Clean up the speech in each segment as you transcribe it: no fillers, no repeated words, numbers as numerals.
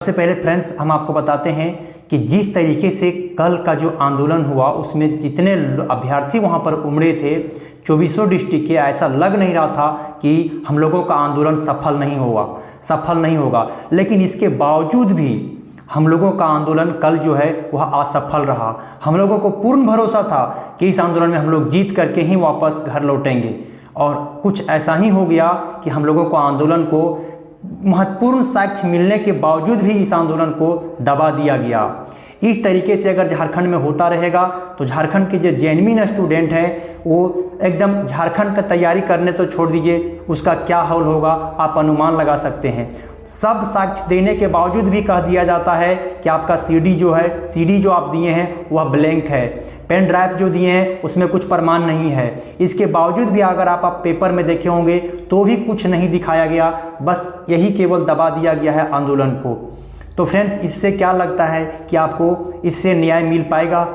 सबसे पहले फ्रेंड्स हम आपको बताते हैं कि जिस तरीके से कल का जो आंदोलन हुआ उसमें जितने अभ्यर्थी वहां पर उमड़े थे 24 डिस्ट्रिक्ट के, ऐसा लग नहीं रहा था कि हम लोगों का आंदोलन सफल नहीं होगा। लेकिन इसके बावजूद भी हम लोगों का आंदोलन कल जो है वह असफल रहा। हम लोगों को पूर्ण भरोसा था कि इस आंदोलन में हम लोग जीत करके ही वापस घर लौटेंगे, और कुछ ऐसा ही हो गया कि हम लोगों को आंदोलन को महत्वपूर्ण साक्ष्य मिलने के बावजूद भी इस आंदोलन को दबा दिया गया। इस तरीके से अगर झारखंड में होता रहेगा तो झारखंड के जो जेन्युइन स्टूडेंट हैं वो एकदम झारखंड का तैयारी करने तो छोड़ दीजिए, उसका क्या हाल होगा आप अनुमान लगा सकते हैं। सब साक्ष्य देने के बावजूद भी कह दिया जाता है कि आपका सीडी जो आप दिए हैं वह ब्लैंक है, पेन ड्राइव जो दिए हैं उसमें कुछ प्रमाण नहीं है। इसके बावजूद भी अगर आप पेपर में देखे होंगे तो भी कुछ नहीं दिखाया गया, बस यही केवल दबा दिया गया है आंदोलन को। तो फ्रेंड्स, इससे क्या लगता है कि आपको इससे न्याय मिल पाएगा?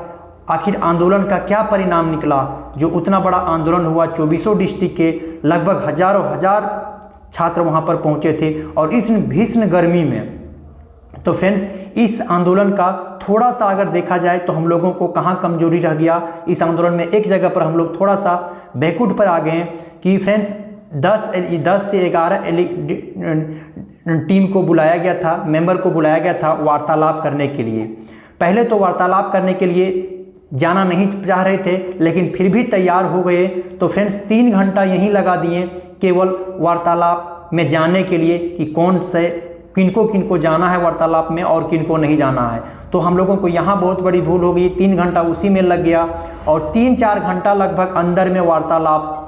आखिर आंदोलन का क्या परिणाम निकला? जो उतना बड़ा आंदोलन हुआ, 24 डिस्ट्रिक्ट के लगभग हजार छात्र वहां पर पहुंचे थे और इस भीषण गर्मी में। तो फ्रेंड्स, इस आंदोलन का थोड़ा सा अगर देखा जाए तो हम लोगों को कहाँ कमजोरी रह गया इस आंदोलन में, एक जगह पर हम लोग थोड़ा सा बैकवर्ड पर आ गए हैं कि फ्रेंड्स 10 से 11 टीम को बुलाया गया था, मेंबर को बुलाया गया था वार्तालाप करने के लिए। पहले तो वार्तालाप करने के लिए जाना नहीं चाह रहे थे, लेकिन फिर भी तैयार हो गए। तो फ्रेंड्स 3 घंटा यहीं लगा दिए केवल वार्तालाप में जाने के लिए कि किनको जाना है वार्तालाप में और किनको नहीं जाना है। तो हम लोगों को यहाँ बहुत बड़ी भूल हो गई, 3 घंटा उसी में लग गया और 3-4 घंटा लगभग अंदर में वार्तालाप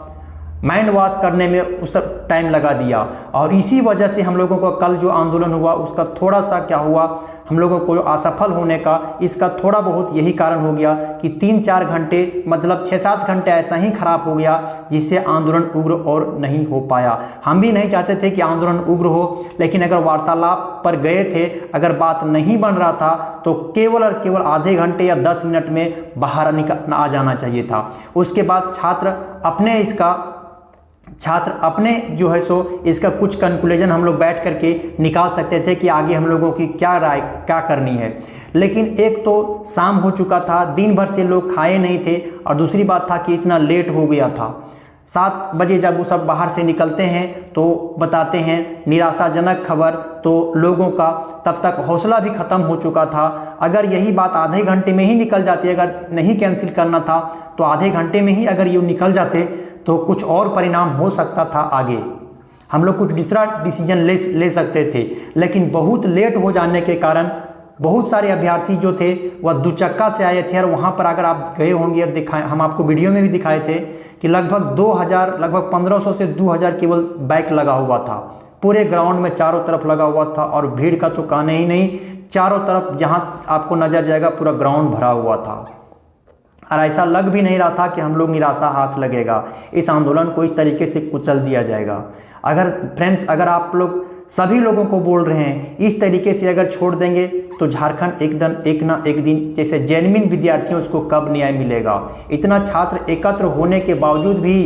माइंड वॉश करने में उस टाइम लगा दिया। और इसी वजह से हम लोगों को कल जो आंदोलन हुआ उसका थोड़ा सा क्या हुआ, हम लोगों को असफल होने का इसका थोड़ा बहुत यही कारण हो गया कि 3-4 घंटे मतलब 6-7 घंटे ऐसा ही खराब हो गया, जिससे आंदोलन उग्र और नहीं हो पाया। हम भी नहीं चाहते थे कि आंदोलन उग्र हो, लेकिन अगर वार्तालाप पर गए थे, अगर बात नहीं बन रहा था तो केवल और केवल आधे घंटे या 10 मिनट में बाहर आ जाना चाहिए था। उसके बाद छात्र अपने जो है सो इसका कुछ कंक्लूजन हम लोग बैठ करके निकाल सकते थे कि आगे हम लोगों की क्या राय क्या करनी है। लेकिन एक तो शाम हो चुका था, दिन भर से लोग खाए नहीं थे, और दूसरी बात था कि इतना लेट हो गया था। 7 बजे जब वो सब बाहर से निकलते हैं तो बताते हैं निराशाजनक खबर, तो लोगों का तब तक हौसला भी ख़त्म हो चुका था। अगर यही बात आधे घंटे में ही निकल जाती, अगर नहीं कैंसिल करना था तो आधे घंटे में ही अगर ये निकल जाते तो कुछ और परिणाम हो सकता था आगे, हम लोग कुछ दूसरा डिसीजन ले सकते थे। लेकिन बहुत लेट हो जाने के कारण बहुत सारे अभ्यर्थी जो थे वह दुचक्का से आए थे, और वहाँ पर अगर आप गए होंगे, हम आपको वीडियो में भी दिखाए थे कि लगभग 1500 से 2000 केवल बाइक लगा हुआ था, पूरे ग्राउंड में चारों तरफ लगा हुआ था। और भीड़ का तो कहने ही नहीं, चारों तरफ जहाँ आपको नजर जाएगा पूरा ग्राउंड भरा हुआ था, और ऐसा लग भी नहीं रहा था कि हम लोग निराशा हाथ लगेगा, इस आंदोलन को इस तरीके से कुचल दिया जाएगा। अगर आप लोग सभी लोगों को बोल रहे हैं इस तरीके से अगर छोड़ देंगे तो झारखंड एक ना एक दिन जैसे जेन्युइन विद्यार्थी हैं उसको कब न्याय मिलेगा। इतना छात्र एकत्र होने के बावजूद भी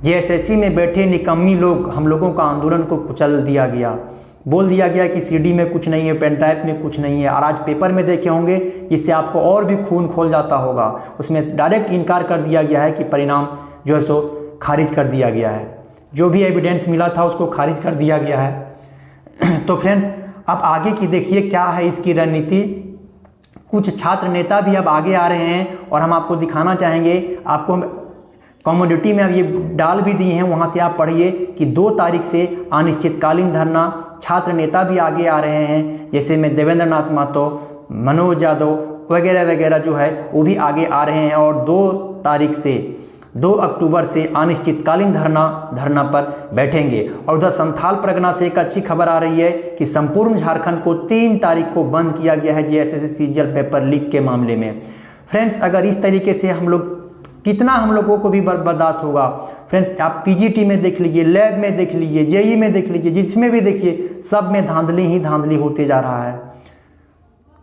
जेएसएससी में बैठे निकम्मी लोग हम लोगों का आंदोलन को कुचल दिया गया। बोल दिया गया कि सीडी में कुछ नहीं है, पेन ड्राइव में कुछ नहीं है, और आज पेपर में देखे होंगे जिससे आपको और भी खून खोल जाता होगा, उसमें डायरेक्ट इनकार कर दिया गया है कि परिणाम जो है सो खारिज कर दिया गया है, जो भी एविडेंस मिला था उसको खारिज कर दिया गया है। तो फ्रेंड्स, अब आगे की देखिए क्या है इसकी रणनीति। कुछ छात्र नेता भी अब आगे आ रहे हैं और हम आपको दिखाना चाहेंगे, आपको कम्युनिटी में अब ये डाल भी दिए हैं, वहाँ से आप पढ़िए कि 2 तारीख से अनिश्चितकालीन धरना। छात्र नेता भी आगे आ रहे हैं, जैसे में देवेंद्र नाथ महतो, मनोज यादव वगैरह वगैरह जो है वो भी आगे आ रहे हैं, और 2 अक्टूबर से अनिश्चितकालीन धरना पर बैठेंगे। और उधर संथाल परगना से एक अच्छी खबर आ रही है कि संपूर्ण झारखंड को 3 तारीख को बंद किया गया है जेएसएससी सीजीएल पेपर लीक के मामले में। फ्रेंड्स, अगर इस तरीके से हम लोगों को भी बर्दाश्त होगा। फ्रेंड्स, आप पीजीटी में देख लीजिए, लैब में देख लीजिए, जेई में देख लीजिए, जिसमें भी देखिए सब में धांधली ही धांधली होते जा रहा है,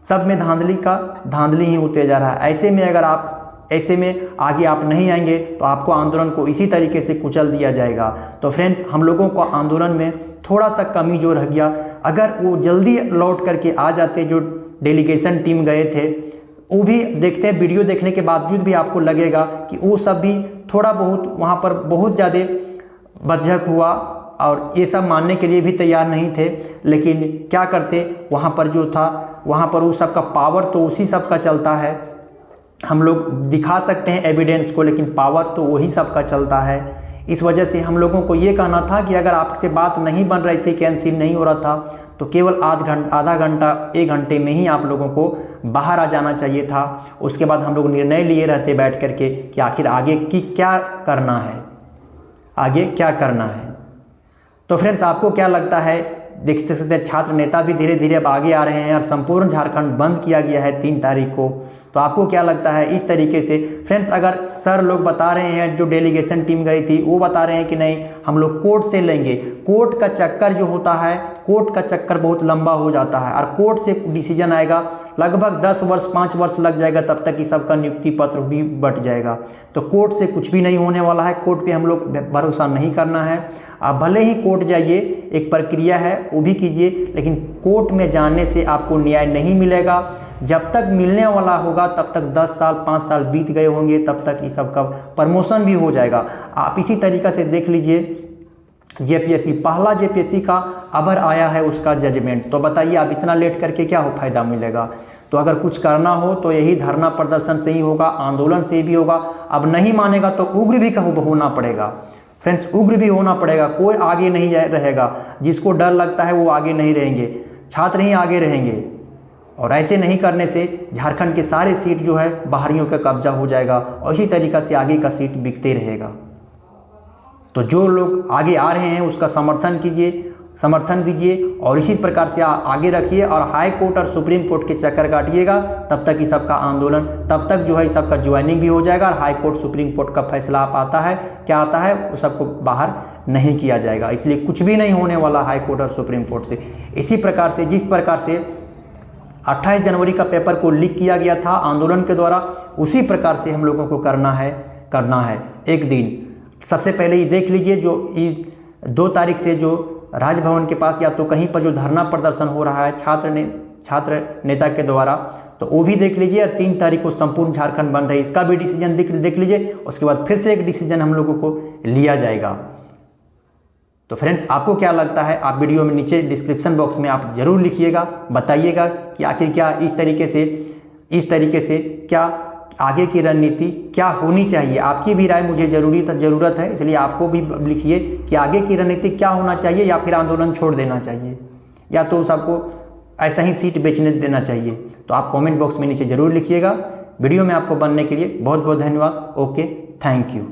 सब में धांधली ही होते जा रहा है। ऐसे में अगर आप ऐसे में आगे आप नहीं आएंगे तो आपको आंदोलन को इसी तरीके से कुचल दिया जाएगा। तो फ्रेंड्स, हम लोगों को आंदोलन में थोड़ा सा कमी जो रह गया, अगर वो जल्दी लौट करके आ जाते, जो डेलीगेशन टीम गए थे, वो भी देखते हैं, वीडियो देखने के बावजूद भी आपको लगेगा कि वो सब भी थोड़ा बहुत वहाँ पर बहुत ज़्यादा बदझक हुआ और ये सब मानने के लिए भी तैयार नहीं थे। लेकिन क्या करते, वहाँ पर जो था, वहाँ पर वो सब का पावर तो उसी सब का चलता है। हम लोग दिखा सकते हैं एविडेंस को, लेकिन पावर तो वही सब का चलता है। इस वजह से हम लोगों को ये कहना था कि अगर आपसे बात नहीं बन रही थी, कैंसिल नहीं हो रहा था, तो केवल आधा घंटा 1 घंटे में ही आप लोगों को बाहर आ जाना चाहिए था। उसके बाद हम लोग निर्णय लिए रहते बैठ करके कि आखिर आगे की क्या करना है, आगे क्या करना है। तो फ्रेंड्स, आपको क्या लगता है? देखते सकते छात्र नेता भी धीरे धीरे अब आगे आ रहे हैं और संपूर्ण झारखंड बंद किया गया है 3 तारीख को। तो आपको क्या लगता है इस तरीके से? फ्रेंड्स, अगर सर लोग बता रहे हैं, जो डेलीगेशन टीम गई थी वो बता रहे हैं कि नहीं, हम लोग कोर्ट से लेंगे। कोर्ट का चक्कर जो होता है, कोर्ट का चक्कर बहुत लंबा हो जाता है और कोर्ट से डिसीजन आएगा, लगभग 10 वर्ष 5 वर्ष लग जाएगा, तब तक कि सबका नियुक्ति पत्र भी बट जाएगा। तो कोर्ट से कुछ भी नहीं होने वाला है, कोर्ट पे हम लोग भरोसा नहीं करना है। आप भले ही कोर्ट जाइए, एक प्रक्रिया है वो भी कीजिए, लेकिन कोर्ट में जाने से आपको न्याय नहीं मिलेगा। जब तक मिलने वाला होगा तब तक 10 साल 5 साल बीत गए होंगे, तब तक इस सब का प्रमोशन भी हो जाएगा। आप इसी तरीक़ा से देख लीजिए, जेपीएससी, पहला जेपीएससी का अबर आया है उसका जजमेंट, तो बताइए आप इतना लेट करके क्या हो फ़ायदा मिलेगा? तो अगर कुछ करना हो तो यही धरना प्रदर्शन से ही होगा, आंदोलन से भी होगा। अब नहीं मानेगा तो उग्र भी होना पड़ेगा। फ्रेंड्स, उग्र भी होना पड़ेगा, कोई आगे नहीं रहेगा। जिसको डर लगता है वो आगे नहीं रहेंगे, छात्र ही आगे रहेंगे। और ऐसे नहीं करने से झारखंड के सारे सीट जो है बाहरियों का कब्जा हो जाएगा और इसी तरीक़ा से आगे का सीट बिकते रहेगा। तो जो लोग आगे आ रहे हैं उसका समर्थन कीजिए, समर्थन दीजिए और इसी प्रकार से आगे रखिए और हाई कोर्ट और सुप्रीम कोर्ट के चक्कर काटिएगा। तब तक इस सबका आंदोलन, तब तक जो है इस सबका ज्वाइनिंग भी हो जाएगा और हाई कोर्ट सुप्रीम कोर्ट का फैसला आप आता है, क्या आता है, वो सबको बाहर नहीं किया जाएगा। इसलिए कुछ भी नहीं होने वाला हाई कोर्ट और सुप्रीम कोर्ट से। इसी प्रकार से, जिस प्रकार से 28 जनवरी का पेपर को लीक किया गया था आंदोलन के द्वारा, उसी प्रकार से हम लोगों को करना है। एक दिन सबसे पहले ये देख लीजिए, जो 2 तारीख से जो राजभवन के पास या तो कहीं पर जो धरना प्रदर्शन हो रहा है छात्र नेता के द्वारा, तो वो भी देख लीजिए। 3 तारीख को संपूर्ण झारखंड बंद है, इसका भी डिसीजन देख लीजिए। उसके बाद फिर से एक डिसीजन हम लोगों को लिया जाएगा। तो फ्रेंड्स, आपको क्या लगता है? आप वीडियो में नीचे डिस्क्रिप्शन बॉक्स में आप ज़रूर लिखिएगा, बताइएगा कि आखिर क्या इस तरीके से क्या आगे की रणनीति क्या होनी चाहिए। आपकी भी राय मुझे ज़रूरत है, इसलिए आपको भी लिखिए कि आगे की रणनीति क्या होना चाहिए, या फिर आंदोलन छोड़ देना चाहिए, या तो सबको ऐसा ही सीट बेचने देना चाहिए। तो आप कमेंट बॉक्स में नीचे ज़रूर लिखिएगा। वीडियो में आपको बनने के लिए बहुत बहुत धन्यवाद। Okay, thank you.